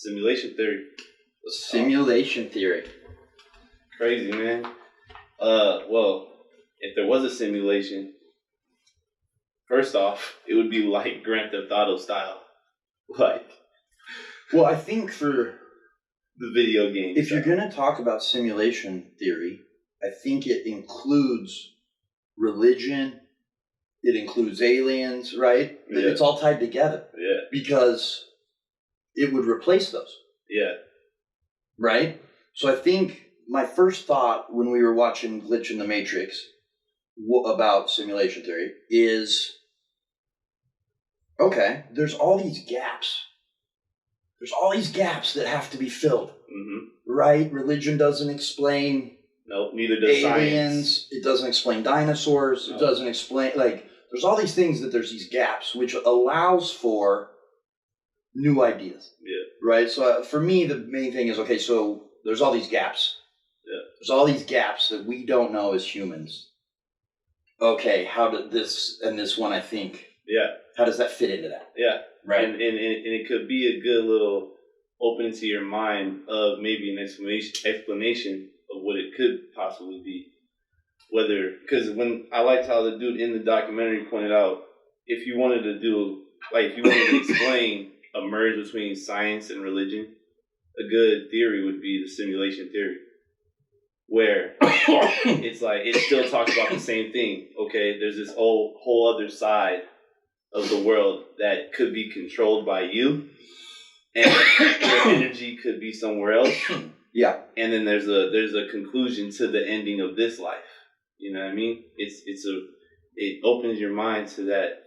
simulation theory. Simulation theory. Crazy, man. Well, if there was a simulation, first off, it would be like Grand Theft Auto style. Like, well, I think for the video game. If you're going to talk about simulation theory, I think it includes religion, it includes aliens, right? Yeah. It's all tied together. Yeah. Because it would replace those. Yeah. Right? So I think my first thought when we were watching Glitch in the Matrix about simulation theory is, okay, there's all these gaps. There's all these gaps that have to be filled. Mm-hmm. Right? Religion doesn't explain neither does aliens. Science. It doesn't explain dinosaurs. No. It doesn't explain, there's all these things that there's these gaps, which allows for new ideas. Yeah. Right? So for me, the main thing is, okay, so there's all these gaps. Yeah. There's all these gaps that we don't know as humans. Okay, how did this and this one, I think. Yeah. How does that fit into that? Yeah. Right. And it could be a good little opening to your mind of maybe an explanation of what it could possibly be. Because when I liked how the dude in the documentary pointed out, if you wanted to explain a merge between science and religion, a good theory would be the simulation theory, where it's like it still talks about the same thing. Okay, there's this whole other side of the world that could be controlled by you, and your energy could be somewhere else. Yeah. And then there's a conclusion to the ending of this life. You know what I mean? It opens your mind to that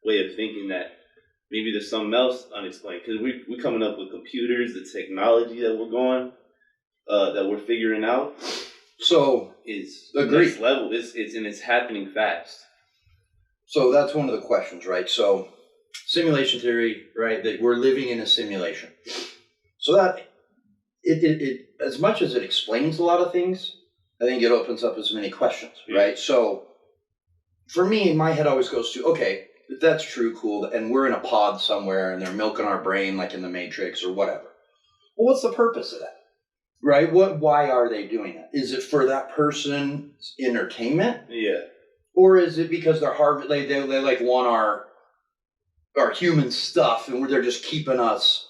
way of thinking that maybe there's something else unexplained. Because we're coming up with computers, the technology that that we're figuring out. So is agreed. Next level. It's happening fast. So that's one of the questions, right? So simulation theory, right? That we're living in a simulation. So that it as much as it explains a lot of things, I think it opens up as many questions, right? So for me, my head always goes to, okay, if that's true, cool, and we're in a pod somewhere and they're milking our brain like in the Matrix or whatever. Well, what's the purpose of that? Right? Why are they doing that? Is it for that person's entertainment? Yeah. Or is it because they're they want our human stuff and they're just keeping us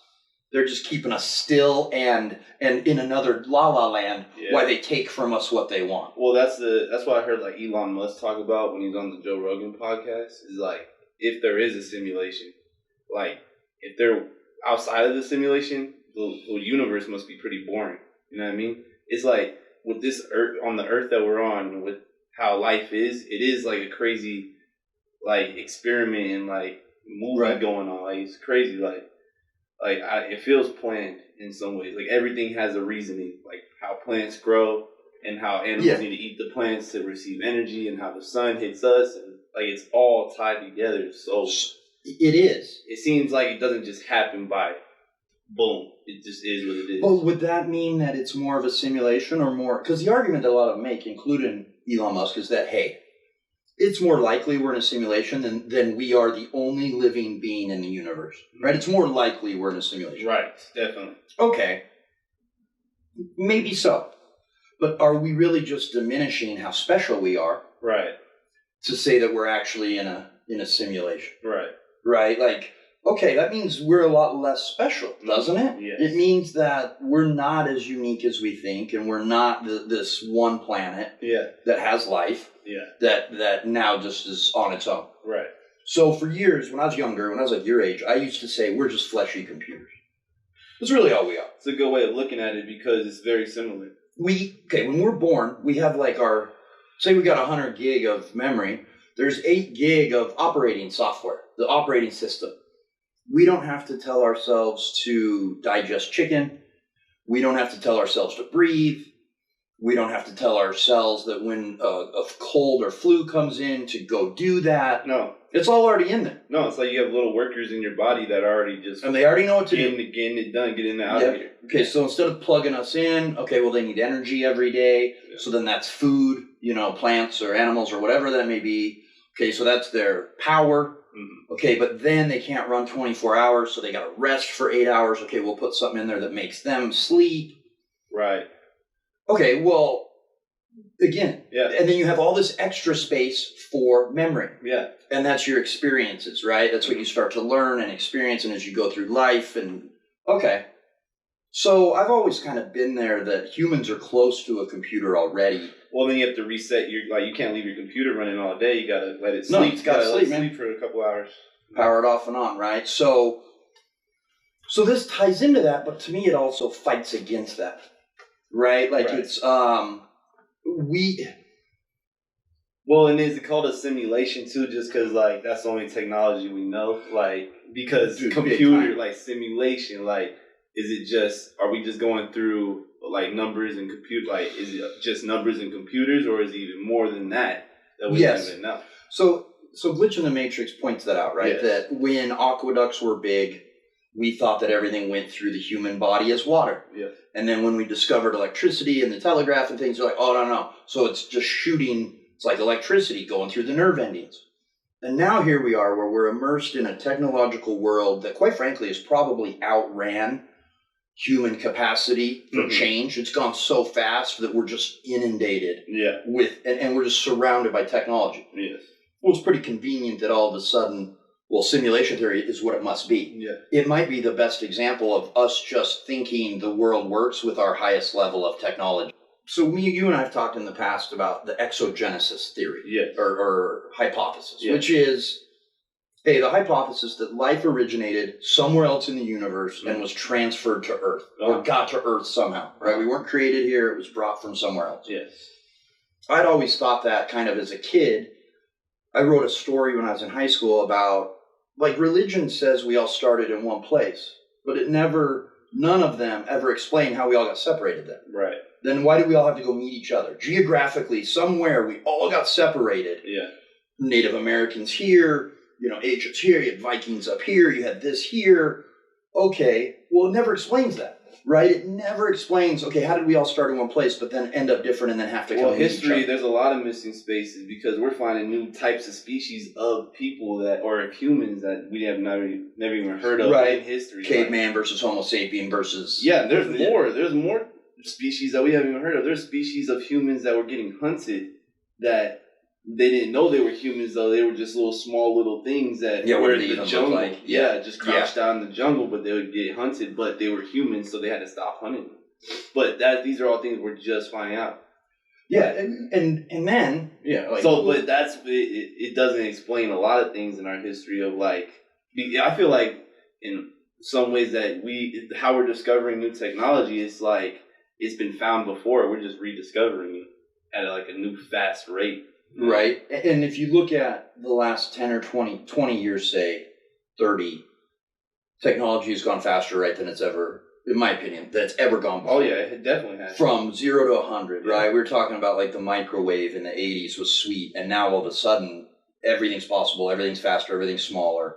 still and in another la land while they take from us what they want. Well, that's what I heard like Elon Musk talk about when he's on the Joe Rogan podcast, is like, if there is a simulation, like if they're outside of the simulation, the universe must be pretty boring. You know what I mean? It's like with this earth, on the earth that we're on, with how life is, it is like a crazy like experiment and like movie going on. Like it's crazy. It feels planned in some ways. Like everything has a reasoning. Like how plants grow and how animals need to eat the plants to receive energy, and how the sun hits us, and like it's all tied together. So it is. It seems like it doesn't just happen by boom. It just is what it is. Well, would that mean that it's more of a simulation or more? Because the argument that a lot of them make, including Elon Musk, is that, hey, it's more likely we're in a simulation than we are the only living being in the universe. Right? It's more likely we're in a simulation. Right. Definitely. Okay. Maybe so. But are we really just diminishing how special we are? Right. To say that we're actually in a simulation. Right. Right? Like, okay, that means we're a lot less special, doesn't it? Yes. It means that we're not as unique as we think, and we're not this one planet that has life that now just is on its own. Right. So for years, when I was younger, when I was like your age, I used to say we're just fleshy computers. That's really all we are. It's a good way of looking at it because it's very similar. When we're born, we have like say we got 100 gig of memory, there's 8 gig of operating software, the operating system. We don't have to tell ourselves to digest chicken. We don't have to tell ourselves to breathe. We don't have to tell ourselves that when a cold or flu comes in to go do that. No. It's all already in there. No, it's like you have little workers in your body that already just... And they already know what to do. Getting it done, getting it out of here. Okay, so instead of plugging us in, okay, well, they need energy every day. Yeah. So then that's food, plants or animals or whatever that may be. Okay, so that's their power. Mm-hmm. Okay, but then they can't run 24 hours, so they got to rest for 8 hours. Okay, we'll put something in there that makes them sleep. Right. Okay, well, again, yeah. And then you have all this extra space for memory. Yeah. And that's your experiences, right? That's what you start to learn and experience, and as you go through life. And okay, so I've always kind of been there that humans are close to a computer already. Well, then you have to reset your, like, you can't leave your computer running all day. You got to let it sleep. No, it's got to sleep, man. Sleep for a couple hours. Power it off and on, right? So this ties into that, but to me it also fights against that, right? Like right. it's, Well, and is it called a simulation too? Just because, like, that's the only technology we know. Like, because computer, like, simulation, like, is it just, are we just going through, like, numbers and compute? Like, is it just numbers and computers, or is it even more than that we don't even know? So Glitch in the Matrix points that out, right? Yes. That when aqueducts were big, we thought that everything went through the human body as water. Yeah. And then when we discovered electricity and the telegraph and things, they're like, oh, no. So it's just shooting. It's like electricity going through the nerve endings. And now here we are where we're immersed in a technological world that, quite frankly, has probably outran human capacity for change. It's gone so fast that we're just inundated with, and we're just surrounded by technology. Yes. Well, it's pretty convenient that all of a sudden, well, simulation theory is what it must be. Yeah. It might be the best example of us just thinking the world works with our highest level of technology. So you and I have talked in the past about the exogenesis theory, or hypothesis, which is, hey, the hypothesis that life originated somewhere else in the universe and was transferred to Earth, or got to Earth somehow, right? We weren't created here, it was brought from somewhere else. Yes. I'd always thought that kind of as a kid. I wrote a story when I was in high school about, like, religion says we all started in one place, but none of them ever explain how we all got separated then. Right. Then why do we all have to go meet each other? Geographically, somewhere we all got separated. Yeah. Native Americans here, Asians here, you had Vikings up here, you had this here. Okay, well, it never explains that, right? It never explains, okay, how did we all start in one place, but then end up different and then have to come meet each other? There's a lot of missing spaces because we're finding new types of species of people or of humans that we have never even heard of in history. Caveman versus Homo sapien versus... Yeah, there's more. There's more species that we haven't even heard of. There's species of humans that were getting hunted that they didn't know they were humans, though. They were just small little things that were in the jungle. Like? Yeah, just crouched down in the jungle, but they would get hunted, but they were humans, so they had to stop hunting them. But these are all things we're just finding out. Yeah, and then... Yeah. But that's... It doesn't explain a lot of things in our history of, like... I feel like in some ways that how we're discovering new technology, it's like it's been found before. We're just rediscovering it at like a new fast rate. Right. And if you look at the last 10 or 20 years, say 30, technology has gone faster, right, than it's ever, in my opinion, that's ever gone before. Oh, yeah, it definitely has. From 0 to 100, right? We were talking about like the microwave in the 80s was sweet, and now all of a sudden everything's possible, everything's faster, everything's smaller.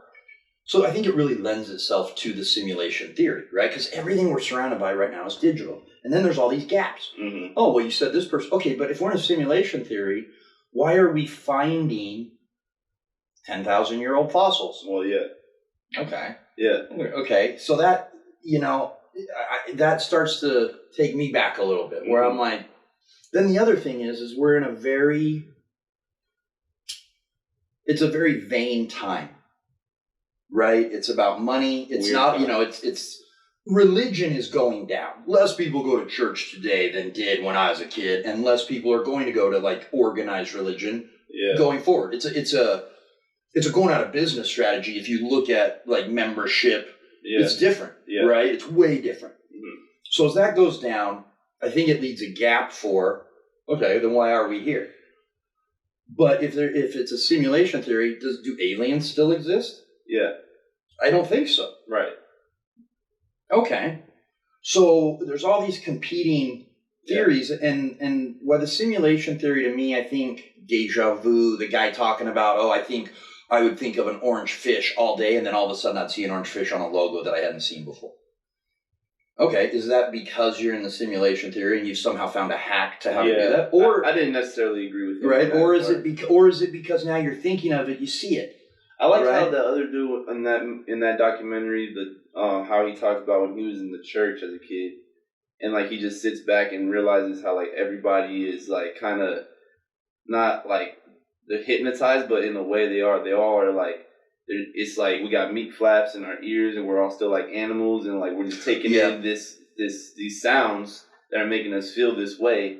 So I think it really lends itself to the simulation theory, right? Because everything we're surrounded by right now is digital. And then there's all these gaps. Mm-hmm. Oh, well, you said this person. Okay, but if we're in a simulation theory, why are we finding 10,000-year-old fossils? Well, yeah. Okay. Yeah. Okay, so that, that starts to take me back a little bit, where I'm like, then the other thing is we're in it's a very vain time, right? It's about money. It's weird not, time. It's religion is going down. Less people go to church today than did when I was a kid, and less people are going to go to like organized religion going forward. It's a going out of business strategy. If you look at like membership, it's different, right? It's way different. Mm-hmm. So as that goes down, I think it leaves a gap for, okay, then why are we here? But if it's a simulation theory, do aliens still exist? Yeah. I don't think so. Right. Okay. So there's all these competing theories, and while the simulation theory to me, I think deja vu, the guy talking about, I would think of an orange fish all day, and then all of a sudden I'd see an orange fish on a logo that I hadn't seen before. Okay, is that because you're in the simulation theory and you've somehow found a hack to how to do Yeah, that? Or I didn't necessarily agree with you. right, on that or is part. it because now you're thinking of it, you see it? I like Right. how the other dude in that documentary, how he talked about when he was in the church as a kid, and like he just sits back and realizes how like everybody is like kind of not like they're hypnotized, but in a way they are. They all are like it's like we got meat flaps in our ears, and we're all still like animals, and like we're just taking in these sounds that are making us feel this way,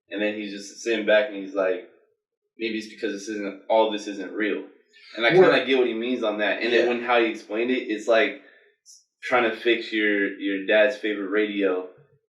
and then he's just sitting back and he's like, maybe it's because this isn't real. And I kind of get what he means on that. And then how he explained it, it's like trying to fix your dad's favorite radio,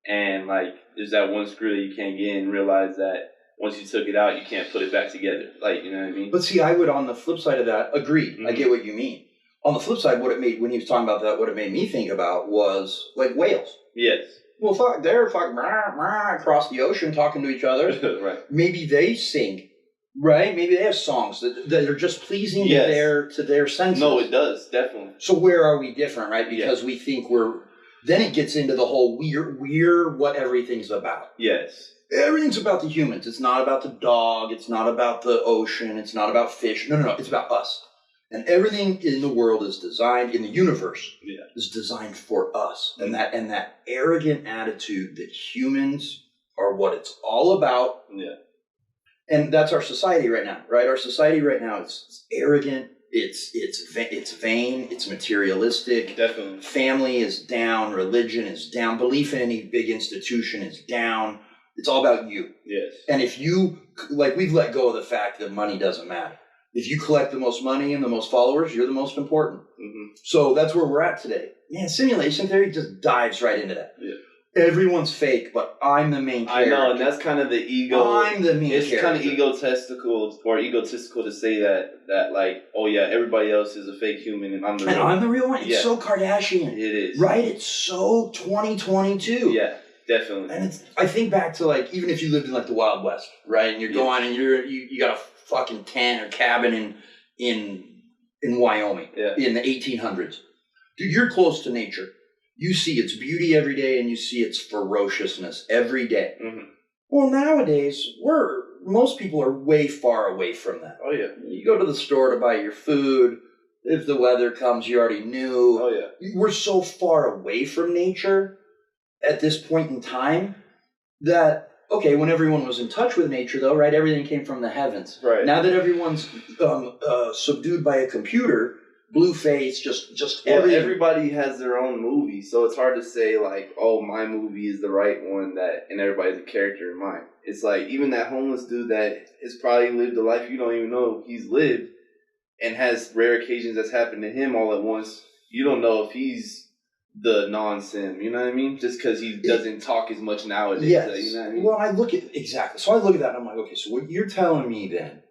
and like there's that one screw that you can't get in, and realize that once you took it out, you can't put it back together. Like, you know what I mean? But see, I would, on the flip side of that, agree. Mm-hmm. I get what you mean. On the flip side, when he was talking about that, what it made me think about was like whales. Yes. Well, they're fucking across the ocean talking to each other. Right. Maybe they sing. Right? Maybe they have songs that are just pleasing to their senses. No, it does, definitely. So where are we different, right? Because we think then it gets into the whole we're what everything's about. Yes. Everything's about the humans. It's not about the dog. It's not about the ocean. It's not about fish. No. It's about us. And everything in the world is designed, in the universe, is designed for us. And that arrogant attitude that humans are what it's all about. Yeah. And that's our society right now, right? Our society right now is arrogant. It's vain. It's materialistic. Definitely. Family is down. Religion is down. Belief in any big institution is down. It's all about you. Yes. And if you, like, we've let go of the fact that money doesn't matter. If you collect the most money and the most followers, you're the most important. Mm-hmm. So that's where we're at today. Man, simulation theory just dives right into that. Yeah. Everyone's fake, but I'm the main character. I know, and that's kind of the ego. I'm the main character. It's kind of egotistical to say that like, oh yeah, everybody else is a fake human and I'm the real one. I'm the real one. It's so Kardashian. It is. Right? It's so 2022. Yeah, definitely. And I think back to like, even if you lived in like the Wild West, right? And you're going and you got a fucking tent or cabin in Wyoming in the 1800s. Dude, you're close to nature. You see its beauty every day, and you see its ferociousness every day. Mm-hmm. Well, nowadays, most people are way far away from that. Oh, yeah. You go to the store to buy your food. If the weather comes, you already knew. Oh, yeah. We're so far away from nature at this point in time that, okay, when everyone was in touch with nature, though, right, everything came from the heavens. Right. Now that everyone's subdued by a computer, blue face, just everything. Everybody has their own movie, so it's hard to say like, oh, my movie is the right one and everybody's a character in mine. It's like even that homeless dude that has probably lived a life you don't even know he's lived and has rare occasions that's happened to him all at once. You don't know if he's the non-sim, you know what I mean? Just because he doesn't talk as much nowadays. Yes. You know what I mean? Well, I look at that and I'm like, okay, so what you're telling me then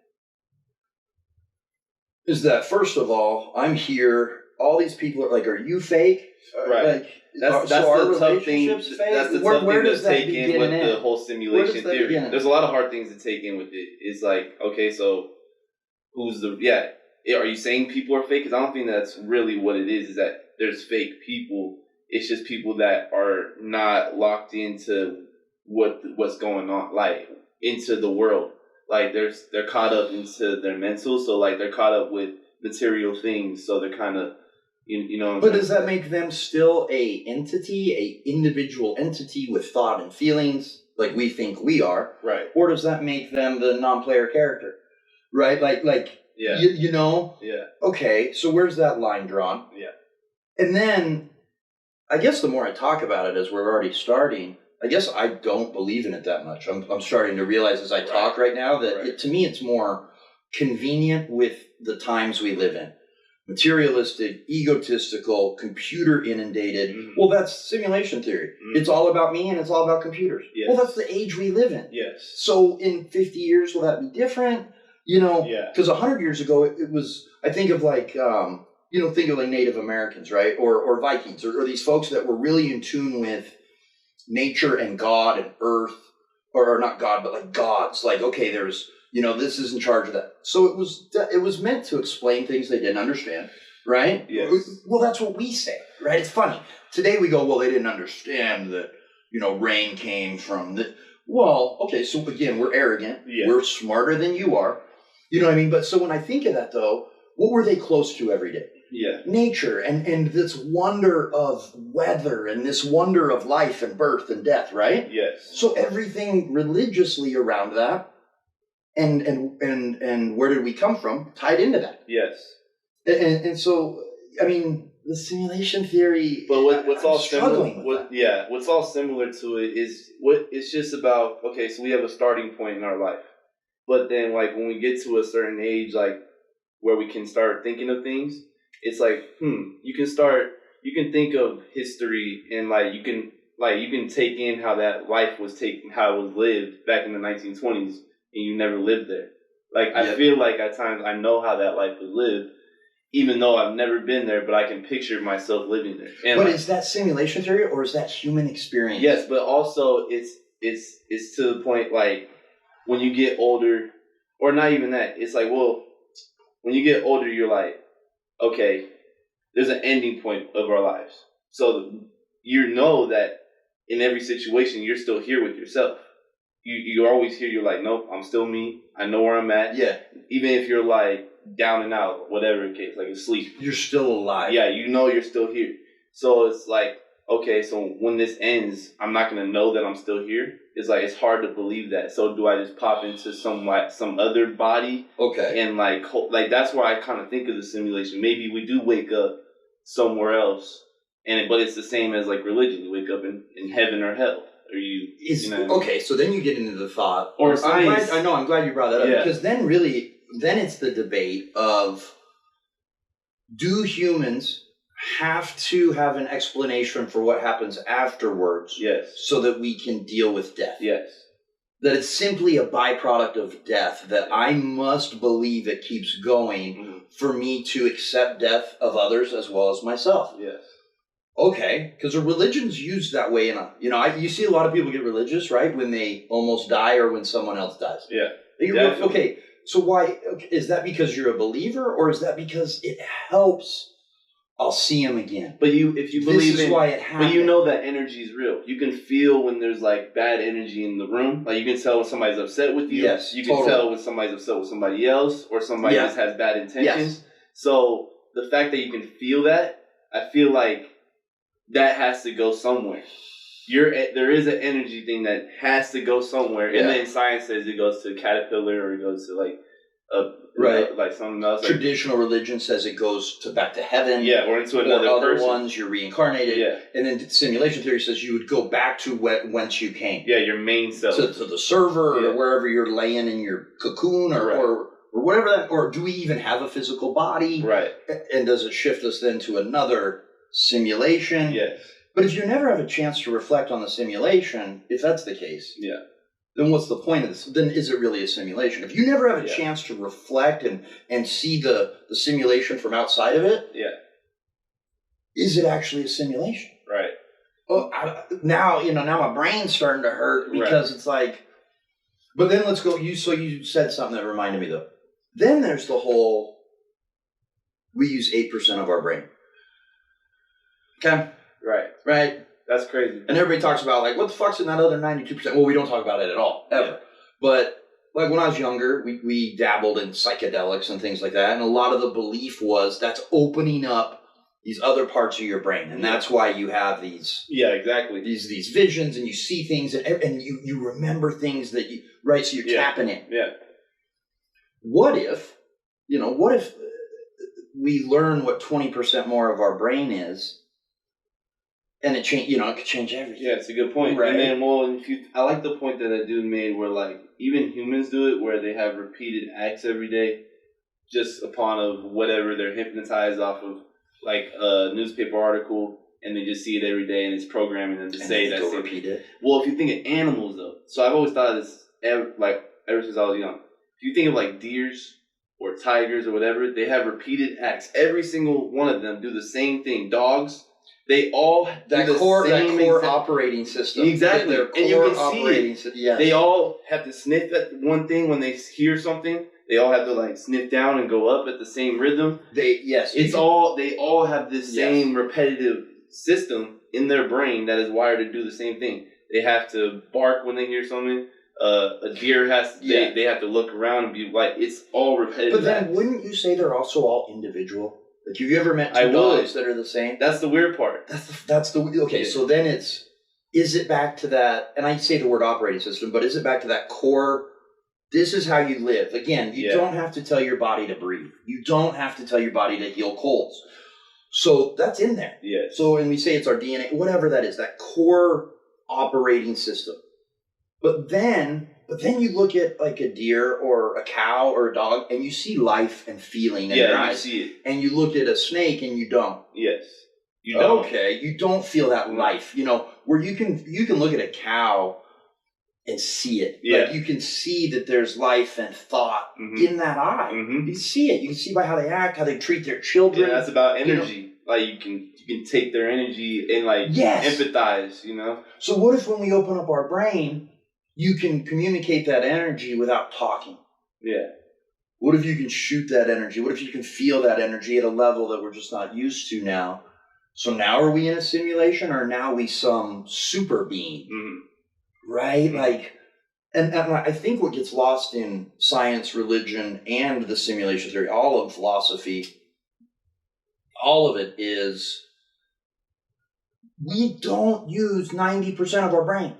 is that, first of all, I'm here. All these people are like, are you fake? Right. Like, that's the tough thing. That's the tough thing to take in with the whole simulation theory. There's a lot of hard things to take in with it. It's like, okay, so who's are you saying people are fake? Because I don't think that's really what it is that there's fake people. It's just people that are not locked into what's going on, like into the world. Like they're caught up into their mental, so like they're caught up with material things, so they're kind of, you know. But does that make them still a individual entity with thought and feelings, like we think we are? Right. Or does that make them the non-player character? Right. Like. Yeah. You know. Yeah. Okay. So where's that line drawn? Yeah. And then, I guess the more I talk about it, as we're already starting, I guess I don't believe in it that much. I'm starting to realize as I talk right now that to me it's more convenient with the times we live in. Materialistic, egotistical, computer inundated. Mm-hmm. Well, that's simulation theory. Mm-hmm. It's all about me and it's all about computers. Yes. Well, that's the age we live in. Yes. So in 50 years, will that be different? You know, because 100 years ago, it was, I think of like, think of like Native Americans, right? Or Vikings, or these folks that were really in tune with nature and God and earth, or not God, but like gods. Like, okay, there's, this is in charge of that. So it was meant to explain things they didn't understand. right? Yes. Well, that's what we say, right? It's funny. Today we go, well, they didn't understand that, rain came from the... Well, okay, so again, we're arrogant. Yeah. We're smarter than you are. You know what I mean? But so when I think of that, though, what were they close to every day? Yeah. Nature and this wonder of weather and this wonder of life and birth and death, right? Yes. So everything religiously around that and where did we come from tied into that. Yes. And so, I mean, the simulation theory. But what's all similar? That. What's all similar to it is it's just about. Okay, so we have a starting point in our life, but then like when we get to a certain age, like where we can start thinking of things, it's like you can think of history and you can take in how that life was taken, how it was lived back in the 1920s, and you never lived there. I feel like at times I know how that life was lived. Even though I've never been there, but I can picture myself living there. And but is that simulation theory or is that human experience? Yes, but also it's to the point when you get older, or not even that. It's when you get older, you're like, okay, there's an ending point of our lives. So you know that in every situation, you're still here with yourself. You're always here. You're like, nope, I'm still me. I know where I'm at. Yeah. Even if you're down and out, whatever the case, asleep. You're still alive. Yeah, you're still here. So it's okay, so when this ends, I'm not going to know that I'm still here. It's it's hard to believe that. So do I just pop into some other body? Okay. And that's where I kind of think of the simulation. Maybe we do wake up somewhere else, but it's the same as religion. You wake up in heaven or hell. Or okay, so then you get into the thought. Or science. I'm glad you brought that up. Yeah. Because then it's the debate of, do humans have to have an explanation for what happens afterwards? Yes. So that we can deal with death? Yes. That it's simply a byproduct of death, that I must believe it keeps going for me to accept death of others as well as myself? Yes. Okay, because the religion's used that way you see a lot of people get religious, right, when they almost die or when someone else dies. Yeah. Okay, so why is that? Because you're a believer, or is that because it helps? I'll see him again. But if you believe this is why it happens. But you know that energy is real. You can feel when there's bad energy in the room. You can tell when somebody's upset with you. Yes, you can tell when somebody's upset with somebody else, or somebody just has bad intentions. Yes. So the fact that you can feel that, I feel that has to go somewhere. There is an energy thing that has to go somewhere, and then science says it goes to a caterpillar, or it goes to something else. Traditional religion says it goes back to heaven. Yeah, or into another other person. ones you're reincarnated. Yeah, and then simulation theory says you would go back to whence you came. Yeah, your main self. To the server or wherever you're laying in your cocoon or whatever that. Or do we even have a physical body? Right. And does it shift us then to another simulation? Yes. But if you never have a chance to reflect on the simulation, if that's the case, then what's the point of this? Then is it really a simulation? If you never have a chance to reflect and see the simulation from outside of it, is it actually a simulation? Right. Oh, now my brain's starting to hurt because it's but then let's go. You said something that reminded me though. Then there's the whole, we use 8% of our brain. Okay. Right. That's crazy. And everybody talks about what the fuck's in that other 92%? Well, we don't talk about it at all, ever. Yeah. But when I was younger, we dabbled in psychedelics and things like that, and a lot of the belief was that's opening up these other parts of your brain, and that's why you have these. Yeah, exactly. These visions, and you see things, and you remember things that you so you're tapping in. Yeah. What if we learn what 20% more of our brain is? And it could change everything. Yeah, it's a good point. Right. And then, I like the point that that dude made where, even humans do it, where they have repeated acts every day, just upon of whatever they're hypnotized off of, a newspaper article, and they just see it every day, and it's programming them to say that. Repeat it. Well, if you think of animals, though, so I've always thought of this, ever since I was young. If you think of, deers or tigers or whatever, they have repeated acts. Every single one of them do the same thing. Dogs. They all that core operating system. Exactly. And you can see it. Yes. They all have to sniff at one thing when they hear something. They all have to like sniff down and go up at the same rhythm. They all have this same repetitive system in their brain that is wired to do the same thing. They have to bark when they hear something. A deer they have to look around and be like, it's all repetitive. But then wouldn't you say they're also all individual? Like, have you ever met two dogs that are the same? That's the weird part. Okay, so then is it back to that, and I say the word operating system, but is it back to that core, this is how you live? Again, you don't have to tell your body to breathe. You don't have to tell your body to heal colds. So that's in there. Yes. So when we say it's our DNA, whatever that is, that core operating system. But then you look at like a deer or a cow or a dog, and you see life and feeling in their eyes. See it. And you look at a snake and you don't. Yes. You don't. Okay, you don't feel that life. You know, where you can look at a cow and see it. Yeah. Like, you can see that there's life and thought in that eye. Mm-hmm. You see it. You can see by how they act, how they treat their children. Yeah, that's about energy. Like, you can take their energy and like empathize, you know? So what if when we open up our brain, you can communicate that energy without talking? Yeah. What if you can shoot that energy? What if you can feel that energy at a level that we're just not used to now? So now are we in a simulation, or now we some super being? Mm-hmm. Right? Like, and I think what gets lost in science, religion, and the simulation theory, all of philosophy, all of it is we don't use 90% of our brain.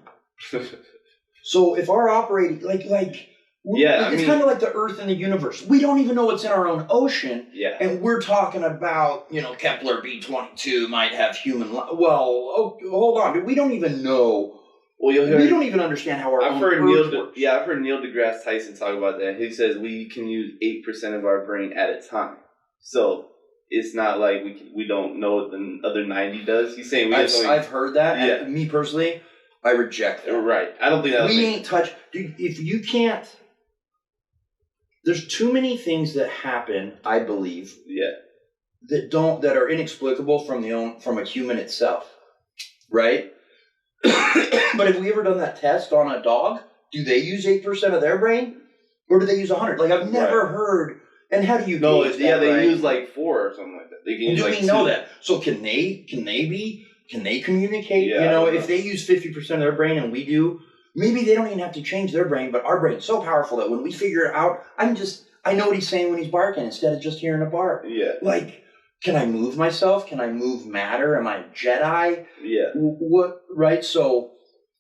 So if our operating, it's kind of like the Earth and the universe. We don't even know what's in our own ocean. Yeah. And we're talking about, Kepler B22 might have human life. Well, hold on. We don't even know. We don't even understand how our own Earth works. Yeah, I've heard Neil deGrasse Tyson talk about that. He says we can use 8% of our brain at a time. So it's not like we don't know what the other 90 does. He's saying I've heard that. Yeah. And me personally, I reject that. Right. I don't think that we ain't touch. Dude, if you can't, there's too many things that happen, I believe. Yeah. That are inexplicable from a human itself. Right? But have we ever done that test on a dog? Do they use 8% of their brain? Or do they use 100? Like, I've never heard. And how do you know? They use like 4 or something like that. They can use do like we know 2. that? So can they communicate? Yeah, if they use 50% of their brain and we do, maybe they don't even have to change their brain, but our brain's so powerful that when we figure it out, I know what he's saying when he's barking instead of just hearing a bark. Yeah. Like, can I move myself? Can I move matter? Am I a Jedi? Yeah. What? Right? So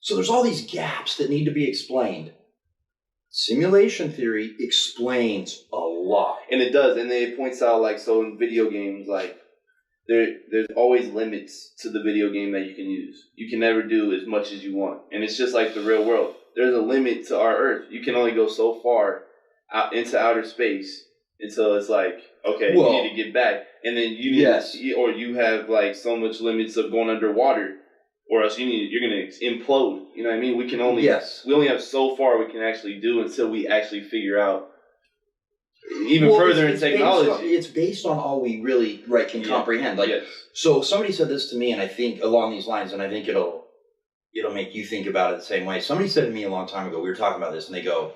there's all these gaps that need to be explained. Simulation theory explains a lot. And it does. And it points out, like, so in video games, like, there's always limits to the video game that you can use. You can never do as much as you want. And it's just like the real world. There's a limit to our Earth. You can only go so far out into outer space until it's like, okay, you need to get back. And then you need or you have like so much limits of going underwater, or else you're going to implode. You know what I mean? We can only we only have so far we can actually do until we actually figure out even further in technology. It's based on all we really can comprehend. Like, so somebody said this to me, and I think along these lines, and I think it'll make you think about it the same way. Somebody said to me a long time ago, we were talking about this, and they go,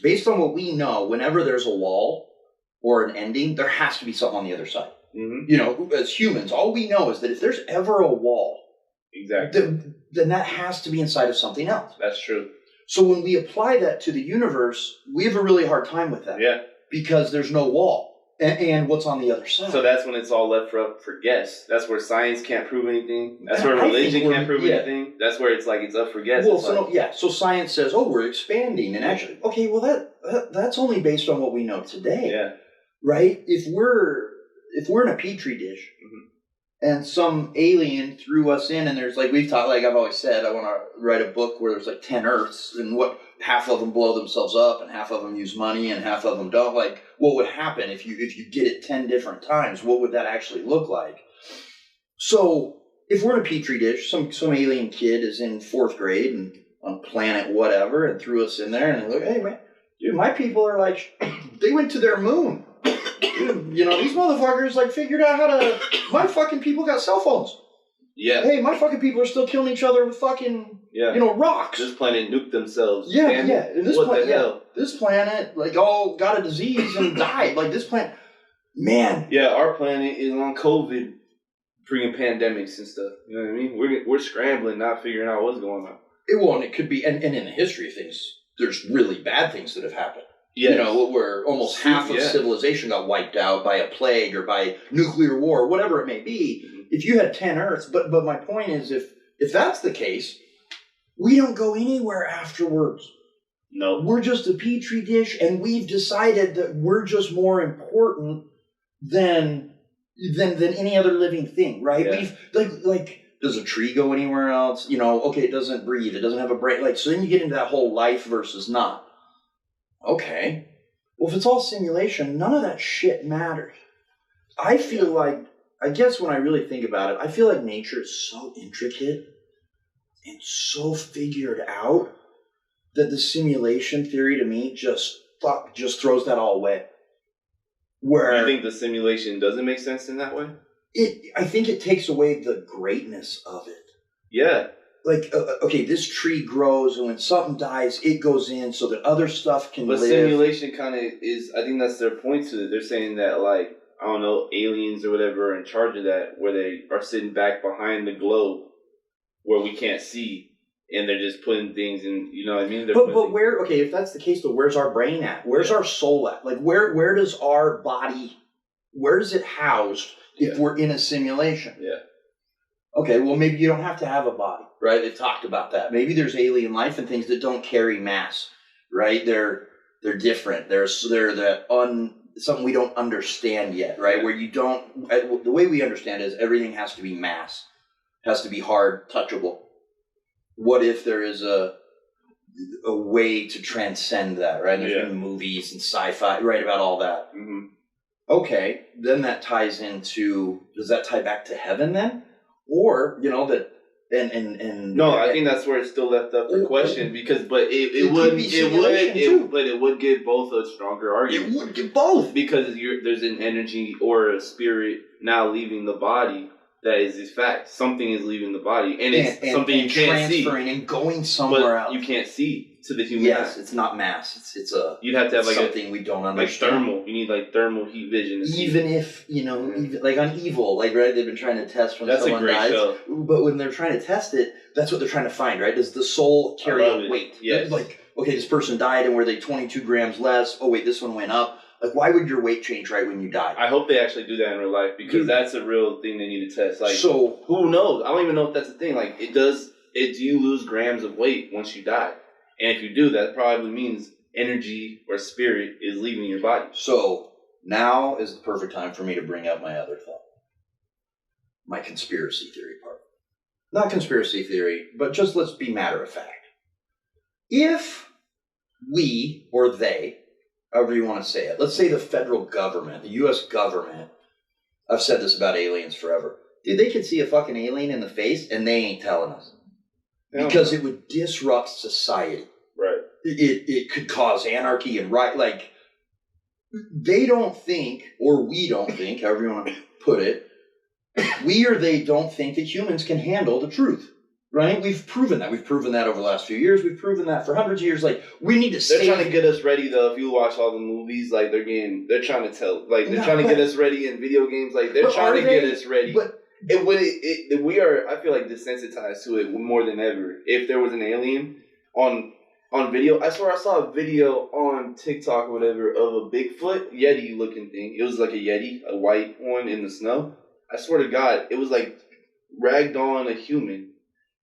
based on what we know, whenever there's a wall or an ending, there has to be something on the other side. Mm-hmm. As humans, all we know is that if there's ever a wall, then that has to be inside of something else. That's true. So when we apply that to the universe, we have a really hard time with that. Yeah. Because there's no wall. And what's on the other side? So that's when it's all left up for guess. That's where science can't prove anything. That's where religion can't prove anything. That's where it's like it's up for guess. Well, so science says, we're expanding. And actually, okay, well, that's only based on what we know today. Yeah. Right? If we're in a petri dish, and some alien threw us in, and there's we've taught, I've always said, I want to write a book where there's 10 Earths, and half of them blow themselves up, and half of them use money, and half of them don't. What would happen if you did it 10 different times? What would that actually look like? So if we're in a petri dish, some alien kid is in 4th grade and on planet whatever, and threw us in there, and they look, hey man, dude, my people are they went to their moon. Dude, these motherfuckers figured out how to. My fucking people got cell phones. Yeah. Hey, my fucking people are still killing each other with fucking Yeah. You know, rocks. This planet nuked themselves. Yeah, Damn yeah. it. And this What planet, the hell? This planet, like, all got a disease and died. Like, this planet, man. Yeah, our planet is on COVID, freaking pandemics and stuff. You know what I mean? We're scrambling, not figuring out what's going on. It could be, and in the history of things, there's really bad things that have happened. Yes. You know, where almost half of civilization got wiped out by a plague or by nuclear war, whatever it may be. Mm-hmm. If you had 10 Earths, but my point is, if that's the case, we don't go anywhere afterwards. No. We're just a petri dish, and we've decided that we're just more important than any other living thing, right? Yeah. We've like does a tree go anywhere else? You know, okay, it doesn't breathe, it doesn't have a brain. Like, so then you get into that whole life versus not. Okay. Well, if it's all simulation, none of that shit matters. I feel like, I guess when I really think about it, I feel like nature is so intricate and so figured out that the simulation theory to me just throws that all away. Where you think the simulation doesn't make sense in that way? I think it takes away the greatness of it. Yeah. Like, okay, this tree grows, and when something dies, it goes in so that other stuff can live. But simulation kind of is, I think that's their point to it. They're saying that, like, I don't know, aliens or whatever are in charge of that, where they are sitting back behind the globe where we can't see, and they're just putting things in, you know what I mean? But where, okay, if that's the case, though, where's our brain at? Where's our soul at? Like, where does our body, where is it housed if we're in a simulation? Yeah. Okay, well, maybe you don't have to have a body, right? They talked about that. Maybe there's alien life and things that don't carry mass, right? They're different. They're something we don't understand yet, right? Where you don't, the way we understand it is everything has to be mass, has to be hard, touchable. What if there is a way to transcend that, right? There's been movies and sci-fi, right, about all that. Mm-hmm. Okay, then that ties into, does that tie back to heaven then? Or, you know, that, and no, I think that's where it's still left up for question, because, but it would give both a stronger argument. It would give both. Because there's an energy or a spirit now leaving the body. That is this fact. Something is leaving the body, and it's something you can't see, transferring and going somewhere else. You can't see to the human eye. Yes, it's not mass. It's a. You'd have to have like something we don't understand. Like thermal. You need like thermal heat vision. Even if even like on Evil, like right, they've been trying to test when someone dies. That's a great show. But when they're trying to test it, that's what they're trying to find, right? Does the soul carry a weight? Yes. Like, okay, this person died, and were they 22 grams less? Oh wait, this one went up. Like, why would your weight change right when you die? I hope they actually do that in real life, because that's a real thing they need to test. Like, so who knows? I don't even know if that's a thing. Like, do you lose grams of weight once you die? And if you do, that probably means energy or spirit is leaving your body. So now is the perfect time for me to bring up my other thought. My conspiracy theory part. Not conspiracy theory, but just let's be matter of fact. If we, or they, however you want to say it, let's say the federal government, the U.S. government, I've said this about aliens forever, dude, they could see a fucking alien in the face and they ain't telling us. Because it would disrupt society. Right. It could cause anarchy and like, they don't think, or we don't think, however you want to put it, we or they don't think that humans can handle the truth. Right? We've proven that. We've proven that over the last few years. We've proven that for hundreds of years. Like, we need to stay. They're trying to get us ready, though. If you watch all the movies, like, they're trying to tell, like, they're trying to get us ready in video games. Like, they're trying to get us ready. But we are, I feel like, desensitized to it more than ever. If there was an alien on video, I swear I saw a video on TikTok or whatever of a Bigfoot Yeti looking thing. It was like a Yeti, a white one in the snow. I swear to God, it was like ragged on a human.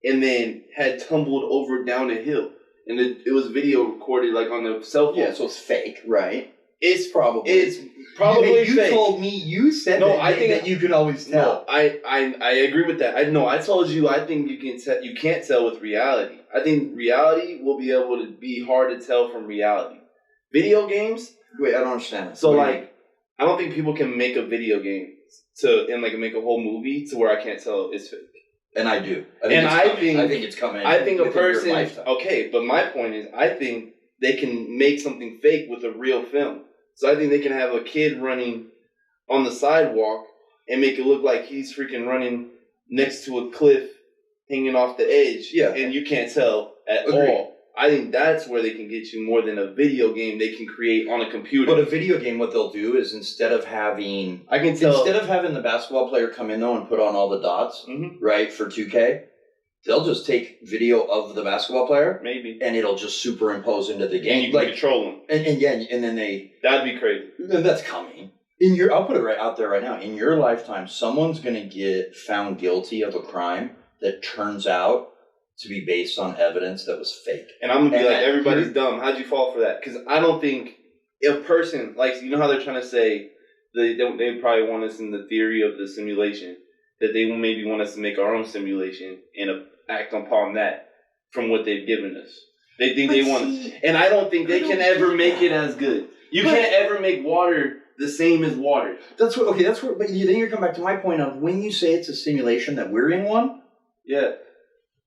And then had tumbled over down a hill. And it was video recorded, like, on the cell phone. Yeah, so it's fake, right? It's probably fake. You told me, you said that you can always tell. No, I agree with that. I told you I think you can't tell with reality. I think reality will be able to be hard to tell from reality. Video games? Wait, I don't understand. So, like, I don't think people can make a video game and make a whole movie to where I can't tell it's fake. And I do. I think it's coming. I think a person. Okay, but my point is, I think they can make something fake with a real film. So I think they can have a kid running on the sidewalk and make it look like he's freaking running next to a cliff, hanging off the edge, Yeah. and you can't tell at Agreed. all. I think that's where they can get you more than a video game they can create on a computer. But a video game, what they'll do is instead of having the basketball player come in though and put on all the dots, right, for 2K, they'll just take video of the basketball player, maybe, and it'll just superimpose into the game. And you can control them. And then that'd be crazy. And that's coming. I'll put it right out there right now. In your lifetime, someone's gonna get found guilty of a crime that turns out to be based on evidence that was fake. And I'm gonna be like, everybody's dumb. How'd you fall for that? Because I don't think a person, like, you know how they're trying to say they probably want us in the theory of the simulation, that they maybe want us to make our own simulation and act upon that from what they've given us. They think they want it. And I don't think they can ever make it as good. You can't ever make water the same as water. But then you come back to my point of when you say it's a simulation that we're in one. Yeah.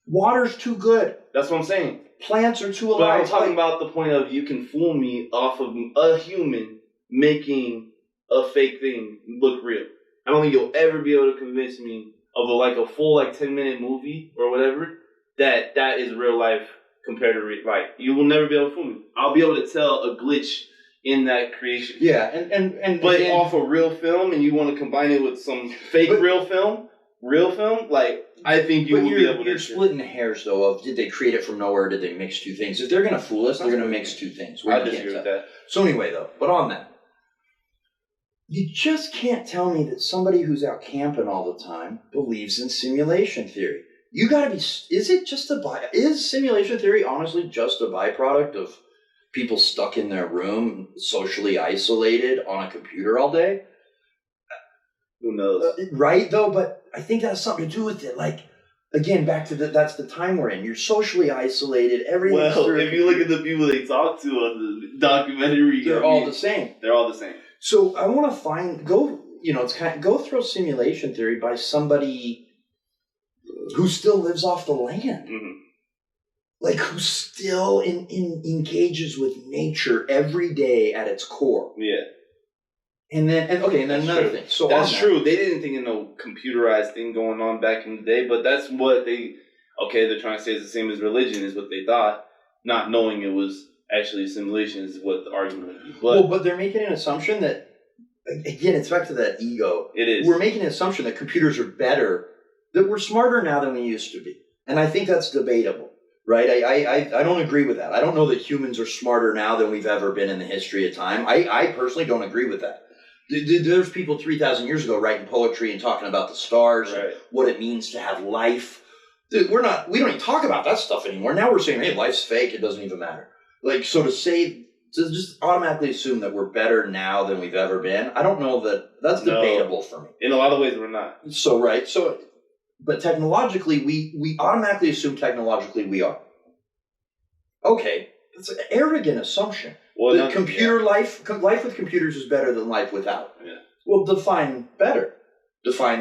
Water's too good. That's what I'm saying. Plants are too alive. But I'm talking about the point of you can fool me off of a human making a fake thing look real. I don't think you'll ever be able to convince me of a full 10-minute movie or whatever that is real life compared to real. Like, you will never be able to fool me. I'll be able to tell a glitch in that creation. Yeah, and but again, off a real film, and you want to combine it with some fake real film, I think you will be able to. You're splitting hairs, though, of did they create it from nowhere, or did they mix two things? If they're going to fool us, they're going to mix two things. I disagree with that. So anyway, though, but on that, you just can't tell me that somebody who's out camping all the time believes in simulation theory. You got to be, is simulation theory honestly just a byproduct of people stuck in their room, socially isolated on a computer all day? Who knows? Right, though, but I think that has something to do with it. Like, again, back to that's the time we're in. You're socially isolated. Everything. Well, if you look at the people they talk to on the documentary, they're all the same. They're all the same. So I want to go throw simulation theory by somebody who still lives off the land. Mm-hmm. Like, who still engages with nature every day at its core. Yeah. And then another thing. So that's true. They didn't think of no computerized thing going on back in the day, but that's what they're trying to say is the same as religion is what they thought, not knowing it was actually a simulation is what the argument would be. But they're making an assumption that, again, it's back to that ego. It is. We're making an assumption that computers are better, that we're smarter now than we used to be. And I think that's debatable. Right? I don't agree with that. I don't know that humans are smarter now than we've ever been in the history of time. I personally don't agree with that. There's people 3,000 years ago writing poetry and talking about the stars and what it means to have life. We don't even talk about that stuff anymore. Now we're saying, hey, life's fake. It doesn't even matter. To just automatically assume that we're better now than we've ever been, I don't know that's debatable for me. In a lot of ways, we're not. But technologically, we automatically assume technologically we are. Okay, it's an arrogant assumption. Well, life with computers is better than life without. Yeah. Well, define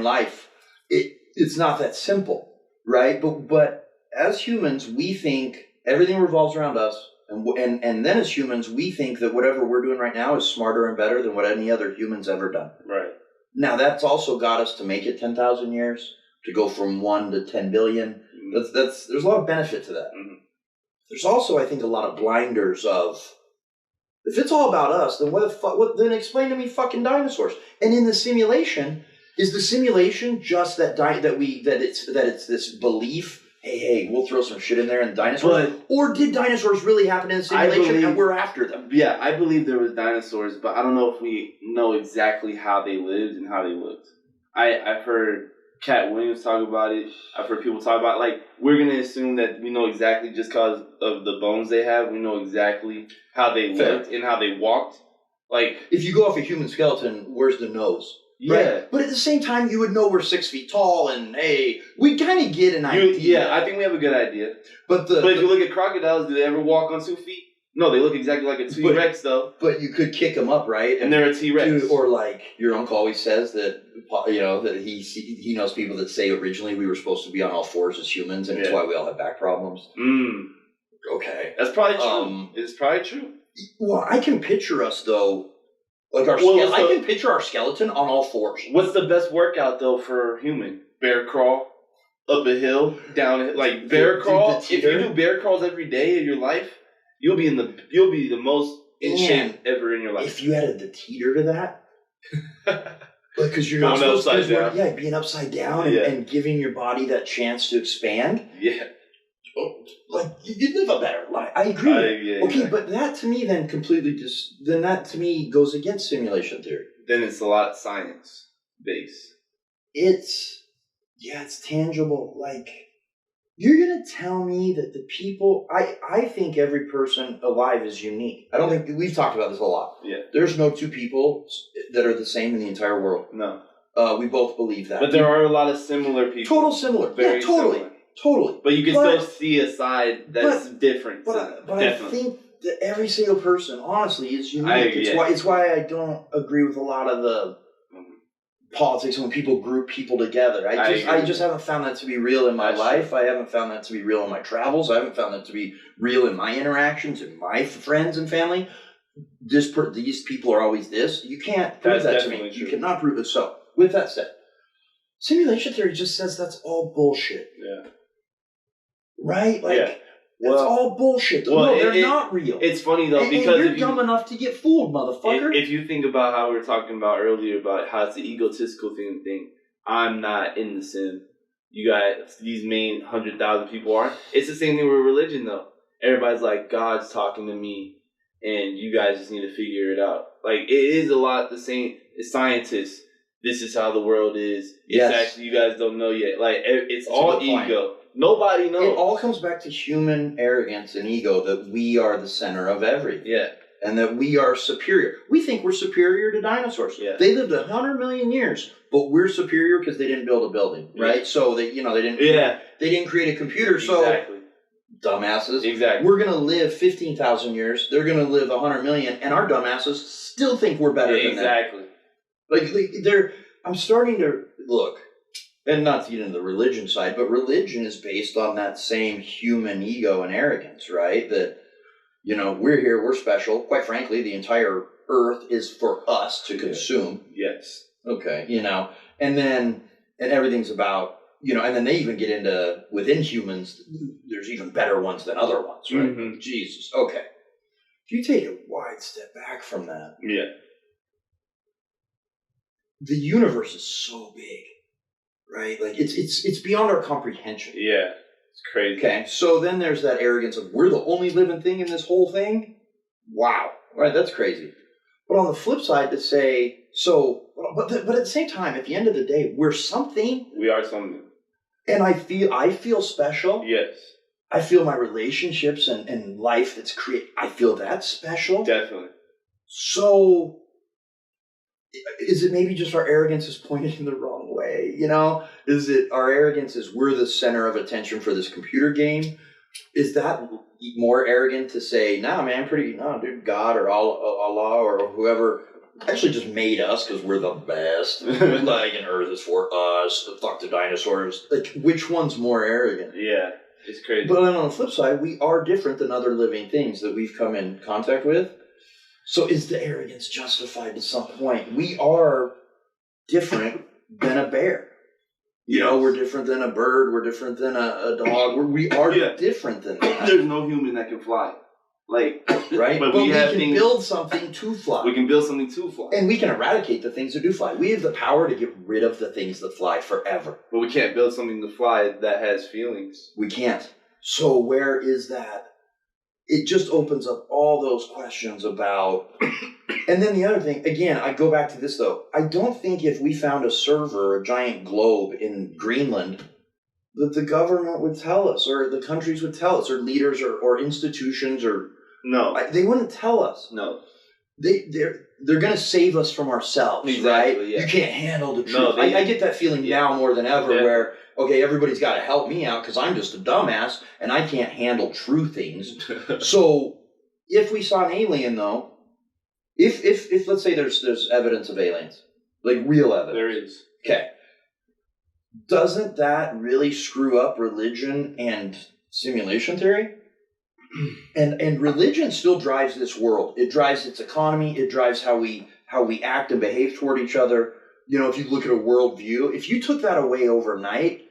life. It's not that simple, right? But as humans, we think everything revolves around us, and then as humans, we think that whatever we're doing right now is smarter and better than what any other human's ever done. Right. Now, that's also got us to make it 10,000 years. To go from 1 to 10 billion, there's a lot of benefit to that. Mm-hmm. There's also, I think, a lot of blinders of, if it's all about us, then then explain to me fucking dinosaurs. And in the simulation, is the simulation just that it's this belief? Hey, we'll throw some shit in there and dinosaurs. Or did dinosaurs really happen in the simulation and we're after them? Yeah, I believe there was dinosaurs, but I don't know if we know exactly how they lived and how they looked. I've heard Cat Williams talk about it. I've heard people talk about it. We're going to assume that we know exactly just because of the bones they have. We know exactly how they looked and how they walked. If you go off a human skeleton, where's the nose? Yeah. Right? But at the same time, you would know we're 6 feet tall and, hey, we kind of get an idea. Yeah, I think we have a good idea. But if you look at crocodiles, do they ever walk on 2 feet? No, they look exactly like a T-Rex, though. But you could kick them up, right? And they're a T-Rex. Or your uncle always says that, that he knows people that say originally we were supposed to be on all fours as humans, and it's why we all have back problems. Okay. That's probably true. It's probably true. Well, I can picture us, though. I can picture our skeleton on all fours. What's the best workout, though, for human? Bear crawl? up a hill, down like bear crawl. If you do bear crawls every day of your life, you'll be the most in shape ever in your life. If you added the teeter to that, because you're not supposed upside down. Yeah, being upside down and giving your body that chance to expand. Yeah. Like you live a better life. I agree. Okay, but that to me then completely that to me goes against simulation theory. Then it's a lot science based. It's tangible. Like you're gonna tell me that the people I think every person alive is unique. I don't think we've talked about this a lot. Yeah. There's no two people that are the same in the entire world. No. We both believe that. But there are a lot of similar people. Total similar. Very similar. Totally. But you can still see a side that's different. But I think that every single person, honestly, is unique. It's why I don't agree with a lot of the politics when people group people together. I just haven't found that to be real in my life. I haven't found that to be real in my travels. I haven't found that to be real in my interactions and my friends and family. These people are always this. You can't prove that to me. True. You cannot prove it. So, with that said, simulation theory just says that's all bullshit. Yeah. Right? Like, that's all bullshit. No, they're not real. It's funny, though, because you're dumb enough to get fooled, motherfucker. If you think about how we were talking about earlier about how it's the egotistical thing, I'm not in the sim. You got these main 100,000 people are. It's the same thing with religion, though. Everybody's like, God's talking to me, and you guys just need to figure it out. Like, it is a lot the same. As scientists, this is how the world is. It's actually, you guys don't know yet. Like, it's all ego. Nobody knows. It all comes back to human arrogance and ego that we are the center of everything. Yeah. And that we are superior. We think we're superior to dinosaurs. Yeah. They lived 100 million years, but we're superior because they didn't build a building, right? Yeah. So they didn't create a computer. So dumbasses. Exactly. We're gonna live 15,000 years. They're gonna live 100 million, and our dumbasses still think we're better than them. Exactly. Like I'm starting to look. And not to get into the religion side, but religion is based on that same human ego and arrogance, right? That, we're here, we're special. Quite frankly, the entire earth is for us to consume. Yes. Okay, and everything's about, and then they even get into, within humans, there's even better ones than other ones, right? Mm-hmm. Jesus. Okay. If you take a wide step back from that. Yeah. The universe is so big. Right? Like, it's beyond our comprehension. Yeah. It's crazy. Okay, so then there's that arrogance of, we're the only living thing in this whole thing? Wow. Right, that's crazy. But on the flip side, to say, but at the same time, at the end of the day, we're something. We are something. And I feel special. Yes. I feel my relationships and life that's created, I feel that's special. Definitely. So, is it maybe just our arrogance is pointed in the wrong way? Is it our arrogance is we're the center of attention for this computer game? Is that more arrogant to say, dude, God or Allah or whoever actually just made us because we're the best. Like, and Earth is for us. Fuck the dinosaurs. Like, which one's more arrogant? Yeah, it's crazy. But then on the flip side, we are different than other living things that we've come in contact with. So is the arrogance justified to some point? We are different than a bear. We're different than a bird. We're different than a dog. We are different than that. There's no human that can fly. Like, right? But we can build something to fly. We can build something to fly. And we can eradicate the things that do fly. We have the power to get rid of the things that fly forever. But we can't build something to fly that has feelings. We can't. So where is that? It just opens up all those questions about... And then the other thing, again, I go back to this, though. I don't think if we found a server, a giant globe in Greenland, that the government would tell us, or the countries would tell us, or leaders, or institutions, or... No. They wouldn't tell us. No. They're going to save us from ourselves, right? Yeah. You can't handle the truth. No, I get that feeling now more than ever, where... Okay, everybody's got to help me out because I'm just a dumbass and I can't handle true things. So, if we saw an alien, though, if let's say there's evidence of aliens, like real evidence. There is. Okay. Doesn't that really screw up religion and simulation theory? And religion still drives this world. It drives its economy. It drives how we act and behave toward each other. If you look at a worldview, if you took that away overnight,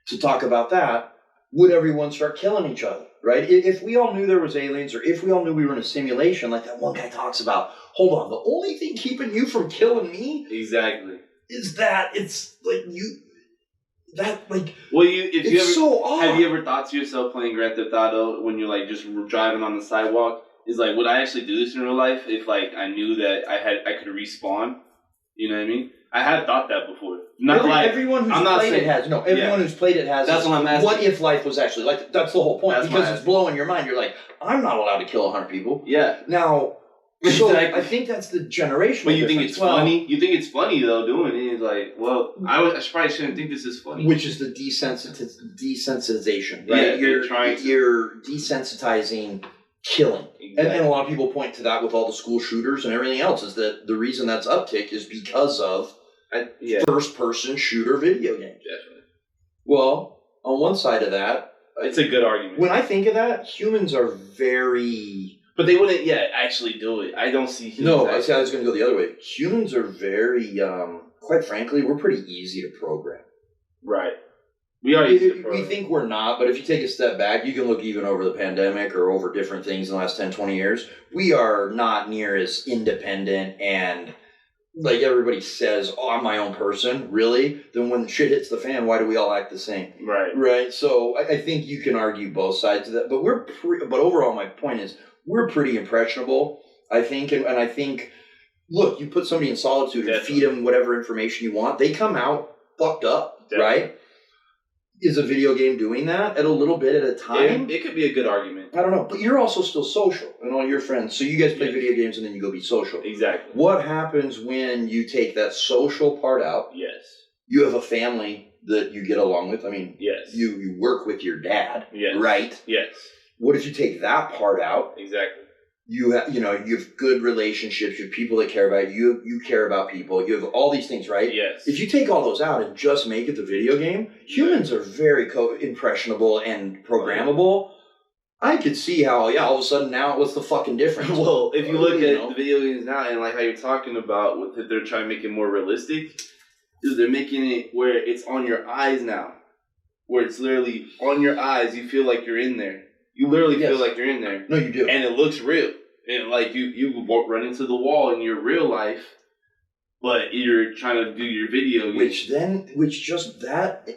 to talk about that, would everyone start killing each other, right? If we all knew there was aliens, or if we all knew we were in a simulation, like that one guy talks about, hold on, the only thing keeping you from killing me is that it's like you, that like, well, so odd. Have you ever thought to yourself playing Grand Theft Auto when you're like just driving on the sidewalk, is like, would I actually do this in real life if like I knew that I could respawn? You know what I mean? I have thought that before. Everyone who's played it has. No, everyone who's played it has. That's what I'm asking. What if life was actually like? That's the whole point. Because it's blowing your mind. You're like, I'm not allowed to kill 100 people. Yeah. Now, so I think that's the generational. But you think it's funny? You think it's funny though doing it? It's like, well, I probably shouldn't think this is funny. Which is the desensitization, right? Yeah, you're desensitizing killing. Exactly. And a lot of people point to that with all the school shooters and everything else, is that the reason that's uptick is because of first-person shooter video games. Definitely. Well, on one side of that... It's a good argument. When I think of that, humans are very... But they wouldn't actually do it. I don't see humans... No, I was going to go the other way. Humans are very, quite frankly, we're pretty easy to program. Right. We are easy to program. We think we're not, but if you take a step back, you can look even over the pandemic or over different things in the last 10, 20 years. We are not near as independent and, like everybody says, oh, I'm my own person, really? Then when shit hits the fan, why do we all act the same? Right. Right? So I think you can argue both sides of that. But but overall, my point is, we're pretty impressionable, I think. And I think, look, you put somebody in solitude and feed them whatever information you want, they come out fucked up, right? Is a video game doing that at a little bit at a time? It could be a good argument. I don't know. But you're also still social and all your friends. So you guys play video games and then you go be social. Exactly. What happens when you take that social part out? Yes. You have a family that you get along with. I mean, yes. You work with your dad, yes. right? Yes. What if you take that part out? Exactly. You have good relationships. You have people that care about you. You care about people. You have all these things, right? Yes. If you take all those out and just make it the video game, humans are very impressionable and programmable. I could see how, all of a sudden now, what's the fucking difference? Well, if you look at the video games now and like how you're talking about with it, they're trying to make it more realistic, is they're making it where it's on your eyes now, where it's literally on your eyes. You feel like you're in there. You literally feel like you're in there. No, you do. And it looks real. And like you run into the wall in your real life, but you're trying to do your video game. Which just that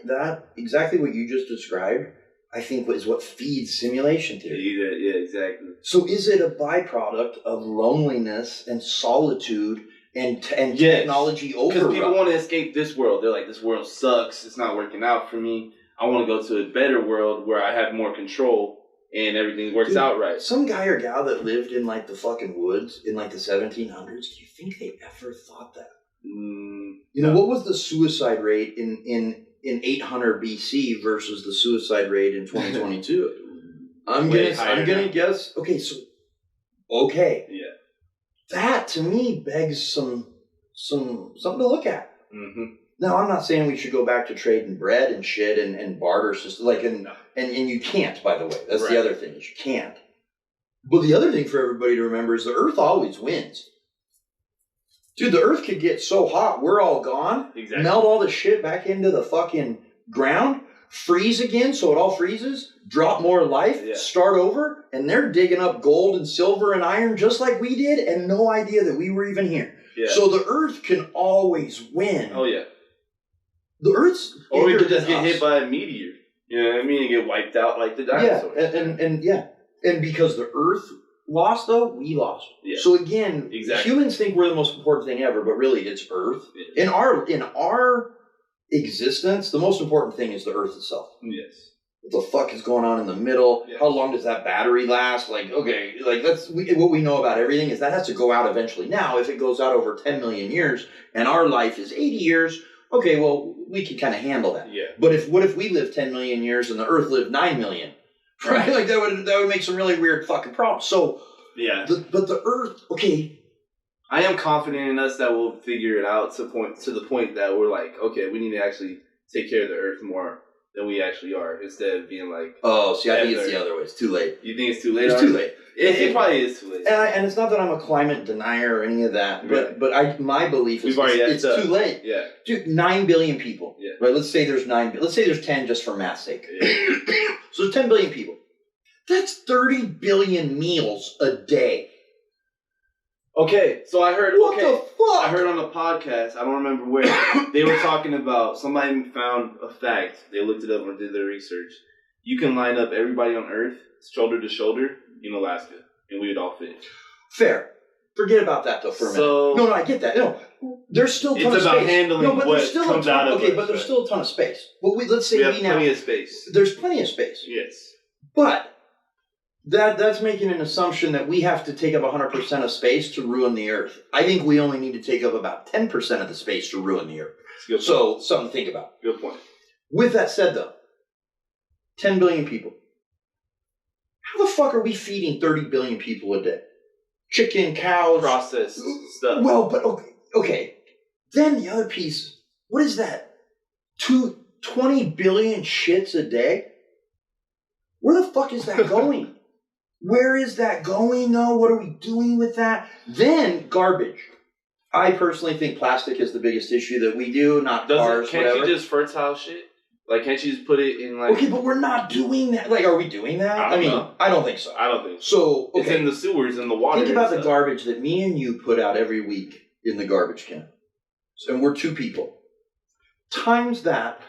exactly what you just described, I think is what feeds simulation theory. Yeah, exactly. So is it a byproduct of loneliness and solitude and technology overrun? Because people want to escape this world. They're like, this world sucks. It's not working out for me. I want to go to a better world where I have more control. And everything works out right. Some guy or gal that lived in like the fucking woods in like the 1700s, do you think they ever thought that? What was the suicide rate in 800 BC versus the suicide rate in 2022? I'm gonna guess. Okay. Yeah. That to me begs some something to look at. Mm-hmm. Now, I'm not saying we should go back to trading bread and shit and barter system. And you can't, by the way. That's the other thing, is you can't. But the other thing for everybody to remember is the Earth always wins. Dude, the Earth could get so hot, we're all gone. Exactly. Melt all the shit back into the fucking ground, freeze again so it all freezes, drop more life, start over, and they're digging up gold and silver and iron just like we did and no idea that we were even here. Yeah. So the Earth can always win. Oh, yeah. The Earth's... Or we could just get hit by a meteor. You know what I mean? And get wiped out like the dinosaurs. Yeah, and because the Earth lost, though, we lost. Yeah. So again, humans think we're the most important thing ever, but really it's Earth. Yeah. In our existence, the most important thing is the Earth itself. Yes. What the fuck is going on in the middle? Yes. How long does that battery last? That's what we know about everything is that has to go out eventually. Now, if it goes out over 10 million years and our life is 80 years, okay, well, we can kind of handle that. Yeah. But what if we live 10 million years and the Earth lived 9 million? Right? Like that would make some really weird fucking problems. So but the Earth, okay. I am confident in us that we'll figure it out to the point that we're like, okay, we need to actually take care of the Earth more than we actually are, instead of being like... Oh, see, I think it's the other way. It's too late. You think it's too late? It's too late. It probably is too late. And it's not that I'm a climate denier or any of that, but my belief is it's too late. Yeah. Dude, 9 billion people. Yeah. Right. Let's say there's 10 just for math's sake. Yeah. So there's 10 billion people. That's 30 billion meals a day. Okay, so I heard. What the fuck? I heard on a podcast. I don't remember where they were talking about. Somebody found a fact. They looked it up and did their research. You can line up everybody on Earth shoulder to shoulder in Alaska, and we would all fit. Fair. Forget about that though for a minute. No, I get that. No, there's still a ton of space. It's about handling what comes out of Okay, but there's still a ton of space. But let's say we have plenty of space. There's plenty of space. Yes. But that's making an assumption that we have to take up 100% of space to ruin the Earth. I think we only need to take up about 10% of the space to ruin the Earth. So something to think about. Good point. With that said, though, 10 billion people. How the fuck are we feeding 30 billion people a day? Chicken, cows, processed stuff. Well, but okay. Then the other piece. What is that? 20 billion shits a day. Where the fuck is that going? Where is that going, though? What are we doing with that? Then, garbage. I personally think plastic is the biggest issue that we do, not cars, can't whatever. You just fertile shit? Like, can't you just put it in, like... Okay, but we're not doing that. Like, are we doing that? I mean, I don't think so. I don't think so. So, okay. It's in the sewers and the water. Think about the garbage that me and you put out every week in the garbage can. And we're 2 people. Times that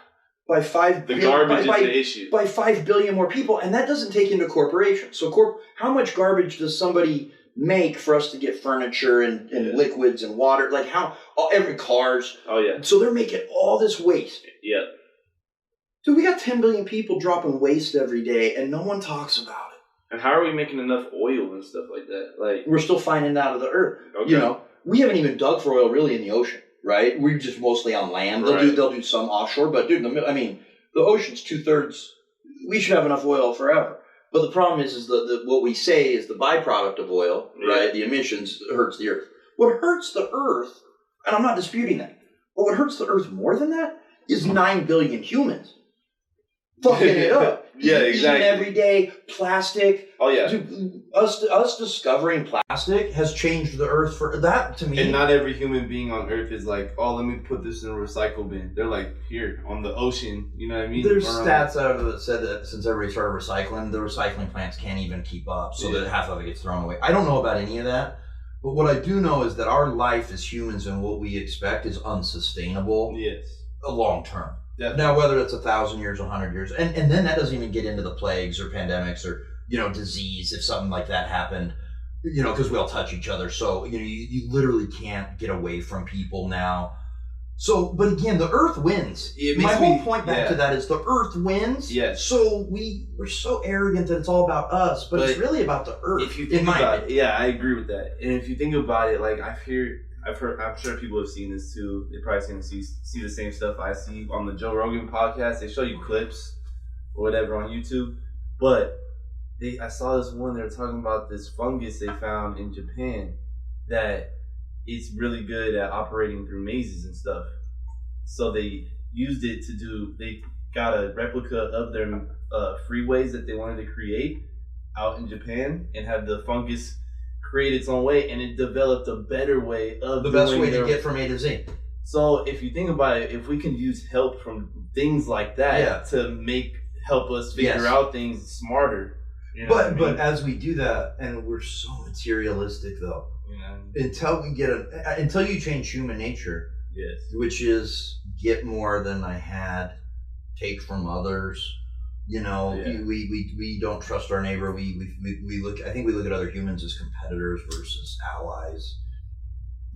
by 5 billion. The garbage is the issue. By 5 billion more people, and that doesn't take into corporations. So how much garbage does somebody make for us to get furniture and liquids and water? Like every cars. Oh yeah. So they're making all this waste. Yeah. Dude, we got 10 billion people dropping waste every day, and no one talks about it. And how are we making enough oil and stuff like that? Like we're still finding it out of the earth. Okay. You know, we haven't even dug for oil really in the ocean. Right, we're just mostly on land. They'll do some offshore, but dude, the ocean's 2/3. We should have enough oil forever. But the problem is what we say is the byproduct of oil, right? The emissions hurts the earth. What hurts the earth, and I'm not disputing that, but what hurts the earth more than that is 9 billion humans fucking it up. Exactly. Eating every day, plastic. Oh yeah. Dude, us discovering plastic has changed the earth for that to me. And not every human being on earth is like, oh, let me put this in a recycle bin. They're like, here on the ocean. You know what I mean? There's stats out there that said that since everybody started recycling, the recycling plants can't even keep up, so that half of it gets thrown away. I don't know about any of that, but what I do know is that our life as humans and what we expect is unsustainable. Yes. Long term. Definitely. Now, whether it's 1,000 years or 100 years, and then that doesn't even get into the plagues or pandemics or disease if something like that happened, because we all touch each other. So you literally can't get away from people now. So, but again, the Earth wins. My whole point back to that is the Earth wins. Yes. So we're so arrogant that it's all about us, but it's really about the Earth. If you think about it, I agree with that. And if you think about it, like I've heard, I'm sure people have seen this too. They're probably going to see the same stuff I see on the Joe Rogan podcast. They show you clips or whatever on YouTube. But I saw this one, they were talking about this fungus they found in Japan that it's really good at operating through mazes and stuff. So they used it they got a replica of their freeways that they wanted to create out in Japan and have the fungus create its own way, and it developed a better way of the best way to get from A to Z. So if you think about it, if we can use help from things like that to help us figure out things smarter. But as we do that, and we're so materialistic though, until you change human nature, which is get more than I had, take from others. We don't trust our neighbor. We look. I think we look at other humans as competitors versus allies.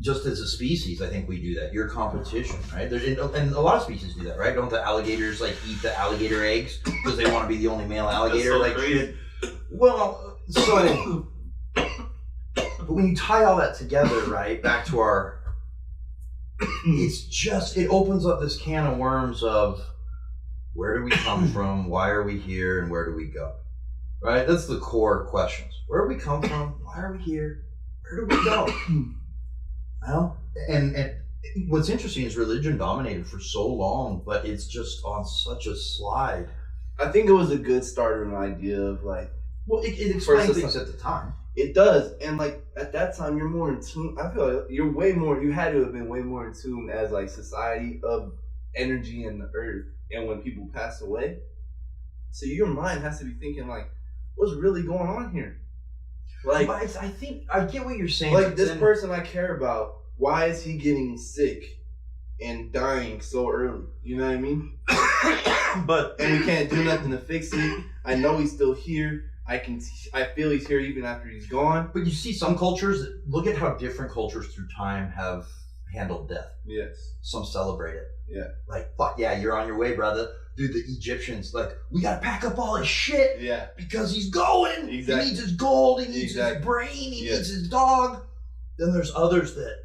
Just as a species, I think we do that. You're competition, right? And a lot of species do that, right? Don't the alligators eat the alligator eggs because they want to be the only male alligator? That's so crazy. Well, but when you tie all that together, right, back to it opens up this can of worms of where do we come from, why are we here, and where do we go? Right? That's the core questions. Where do we come from? Why are we here? Where do we go? Well, and What's interesting is religion dominated for so long, but it's just on such a slide. I think it was a good start of an idea of like. Well, it explained things at the time. It does, and like at that time, you're more in tune. I feel like you're way more. You had to have been way more in tune as like society of energy and the earth, and when people pass away, so your mind has to be thinking like, what's really going on here? Like, but I think I get what you're saying. Like this person I care about, why is he getting sick and dying so early? You know what I mean? And we can't do nothing to fix it. I know he's still here. I feel he's here even after he's gone. But you see some cultures, look at how different cultures through time have handled death. Yes. Some celebrate it. Yeah. Like, fuck yeah, you're on your way, brother. Dude, the Egyptians, like, we gotta pack up all his shit. Yeah. Because he's going. Exactly. He needs his gold, he needs his brain, he needs his dog. Then there's others that,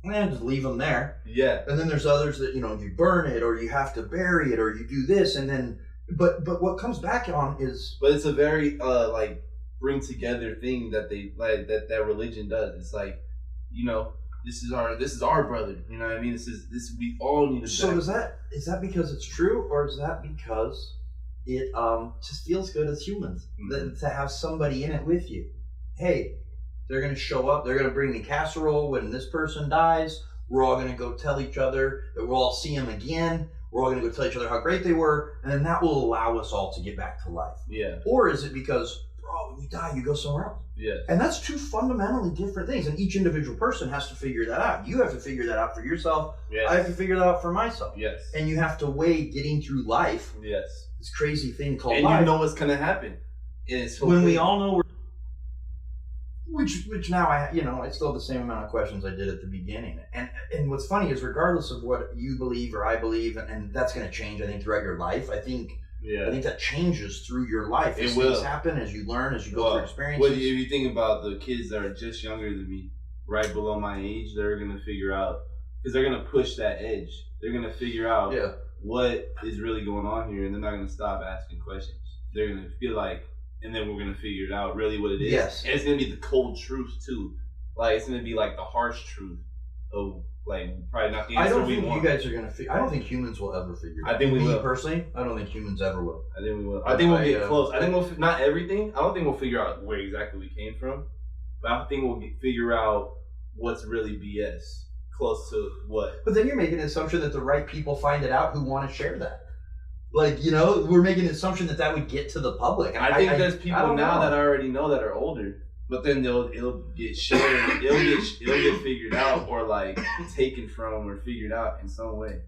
just leave them there. Yeah. And then there's others that, you burn it, or you have to bury it, or you do this, and then But what comes back on is, but it's a very like bring together thing that they like that religion does. It's like, this is our brother. You know what I mean? This we all need to. So is that because it's true, or is that because it just feels good as humans to have somebody in it with you? Hey, they're gonna show up. They're gonna bring the casserole when this person dies. We're all gonna go tell each other that we'll all see them again. We're all going to go tell each other how great they were, and then that will allow us all to get back to life. Yeah. Or is it because, when you die, you go somewhere else? Yeah. And that's two fundamentally different things, and each individual person has to figure that out. You have to figure that out for yourself. Yes. I have to figure that out for myself. Yes. And you have to weigh getting through life. Yes. This crazy thing called life. life. And you know what's going to happen. And it's when we all know Which now I still have the same amount of questions I did at the beginning. And what's funny is regardless of what you believe or I believe, and that's going to change, I think, throughout your life. I think that changes through your life. As things happen, as you learn, as you go through experiences. What do you think about the kids that are just younger than me, right below my age? They're going to figure out, because they're going to push that edge. They're going to figure out what is really going on here, and they're not going to stop asking questions. They're going to feel like, and then we're going to figure it out really what it is. Yes. And it's going to be the cold truth, too. Like, it's going to be like the harsh truth of, like, probably not the answer we want. I don't think you guys are going to I don't think humans will ever figure it out. I think we will. Me, personally, I don't think humans ever will. I think we will. I think we'll get close. I think we'll, not everything. I don't think we'll figure out where exactly we came from. But I think we'll figure out what's really BS. Close to what. But then you're making an assumption that the right people find it out who want to share that. Like, we're making an assumption that would get to the public. And I think there's people now that I already know that are older, but then it'll get shared, it'll get figured out, or like taken from or figured out in some way.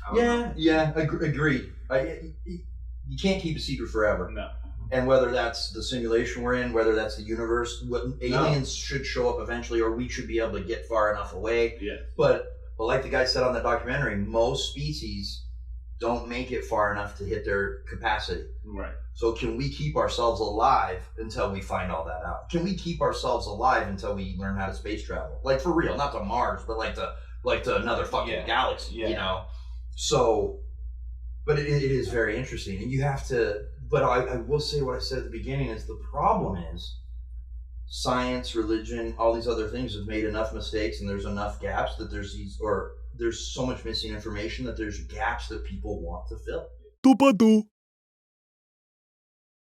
Agreed. You can't keep a secret forever. No. And whether that's the simulation we're in, whether that's the universe, aliens should show up eventually, or we should be able to get far enough away. Yeah. But like the guy said on the documentary, most species don't make it far enough to hit their capacity. Right. So can we keep ourselves alive until we find all that out? Can we keep ourselves alive until we learn how to space travel? Like, for real, not to Mars, but like to another fucking galaxy, So, but it is very interesting. And you have to, but I will say what I said at the beginning is the problem is science, religion, all these other things have made enough mistakes, and there's enough gaps that there's so much missing information that there's gaps that people want to fill.